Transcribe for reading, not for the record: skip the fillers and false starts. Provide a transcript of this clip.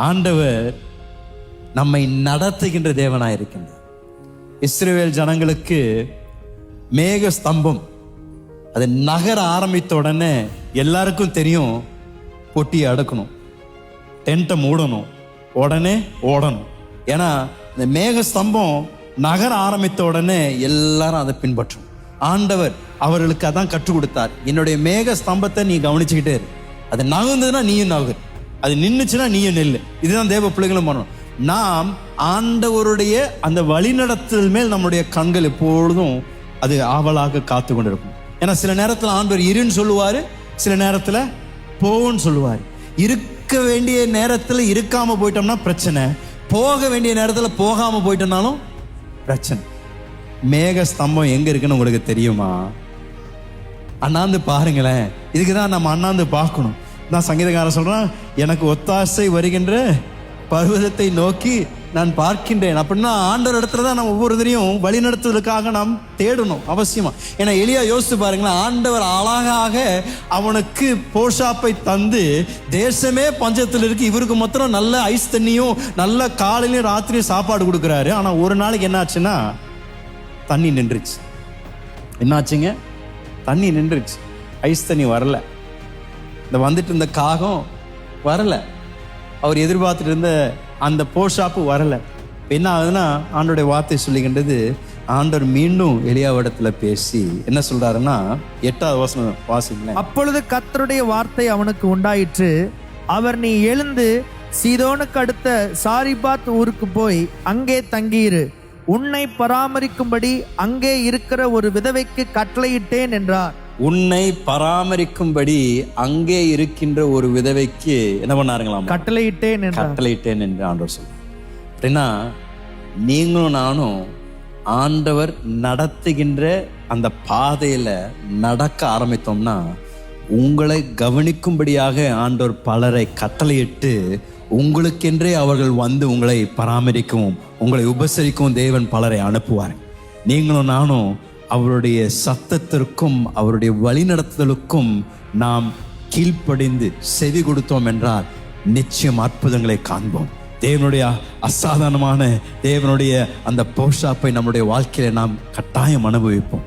ஆண்டவர் நம்மை நடத்துகின்ற தேவனாயிருக்கின்றார். இஸ்ரவேல் ஜனங்களுக்கு மேக ஸ்தம்பம் அது நகர ஆரம்பித்த உடனே எல்லாருக்கும் தெரியும், பொட்டியை அடக்கணும், டென்ட்டை மூடணும், உடனே ஓடணும். ஏன்னா இந்த மேக ஸ்தம்பம் நகர ஆரம்பித்த உடனே எல்லாரும் அதை பின்பற்றும். ஆண்டவர் அவர்களுக்கு அதான் கற்றுக் கொடுத்தார். என்னுடைய மேக ஸ்தம்பத்தை நீ கவனிச்சுக்கிட்டே இரு. அது நகர்ந்ததுன்னா நீயும் நகரு, அது நின்றுச்சுன்னா நீயும் நெல்லு. இதுதான் தேவ பிள்ளைகளும் பண்ணணும். நாம் ஆண்டவருடைய அந்த வழிநடத்தல் மேல் நம்முடைய கண்கள் எப்பொழுதும் அது ஆவலாக காத்து கொண்டிருக்கும். ஏன்னா சில நேரத்தில் ஆண்டவர் இருன்னு சொல்லுவார், சில நேரத்தில் போன்னு சொல்லுவார். இருக்க வேண்டிய நேரத்தில் இருக்காம போயிட்டோம்னா பிரச்சனை, போக வேண்டிய நேரத்தில் போகாம போயிட்டோம்னாலும் பிரச்சனை. மேக ஸ்தம்பம் எங்க இருக்குன்னு உங்களுக்கு தெரியுமா? அண்ணாந்து பாருங்களேன். இதுக்கு தான் நம்ம அண்ணாந்து பார்க்கணும். நான் சங்கீதக்காரன் சொல்றேன், எனக்கு ஒத்தாசை வருகின்ற பர்வதத்தை நோக்கி நான் பார்க்கின்றேன். அப்படின்னா ஆண்டவர் இடத்துல தான் நம்ம ஒவ்வொருத்தரையும் வழி நடத்துவதற்காக நாம் தேடணும் அவசியமா. ஏன்னா எலியா யோசித்து பாருங்களேன், ஆண்டவர் அழகாக அவனுக்கு போஷாப்பை தந்து தேசமே பஞ்சத்தில் இருக்கு, இவருக்கு மாத்திரம் நல்ல ஐஸ் தண்ணியும் நல்ல காலையிலையும் ராத்திரியும் சாப்பாடு கொடுக்குறாரு. ஆனா ஒரு நாளைக்கு என்ன ஆச்சுன்னா தண்ணி நின்றுச்சு. என்னாச்சுங்க? தண்ணி நின்றுச்சு. ஐஸ் தண்ணி வரல. இந்த வந்துட்டு இருந்த காகம் வரல. அவர் எதிர்பார்த்துட்டு இருந்த அந்த போஷாப்பு வரல. என்ன ஆகுதுன்னா ஆண்டோடைய வார்த்தை சொல்லுகின்றது, ஆண்டவர் மீண்டும் எலியாவிடத்துல பேசி என்ன சொல்றாருன்னா 8வது வசனம் வாசிங்களேன். அப்பொழுது கர்த்தருடைய வார்த்தை அவனுக்கு உண்டாயிற்று. அவர், நீ எழுந்து சீதோனுக்கு அடுத்த சாரிபாத் ஊருக்கு போய் அங்கே தங்கியிரு. உன்னை பராமரிக்கும்படி அங்கே இருக்கிற ஒரு விதவைக்கு கட்டளையிட்டேன் என்றார். உன்னை பராமரிக்கும்படி அங்கே இருக்கின்ற ஒரு விதவைக்கு என்ன பண்ணாருங்களாம்? கட்டளையிட்டேன் என்று ஆண்டவர் சொல்றார். அப்படின்னா நீங்களும் நானும் ஆண்டவர் நடத்துகின்ற அந்த பாதையில நடக்க ஆரம்பித்தோம்னா உங்களை கவனிக்கும்படியாக ஆண்டவர் பலரை கட்டளையிட்டு உங்களுக்கென்றே அவர்கள் வந்து உங்களை பராமரிக்கவும் உங்களை உபசரிக்கவும் தேவன் பலரை அனுப்புவார். நீங்களும் நானும் அவருடைய சத்தத்திற்கும் அவருடைய வழிநடத்துதலுக்கும் நாம் கீழ்ப்படிந்து செவி கொடுத்தோம் என்றால் நிச்சயம் அற்புதங்களை காண்போம். தேவனுடைய அசாதாரணமான தேவனுடைய அந்த போஷாப்பை நம்முடைய வாழ்க்கையில நாம் கட்டாயம் அனுபவிப்போம்.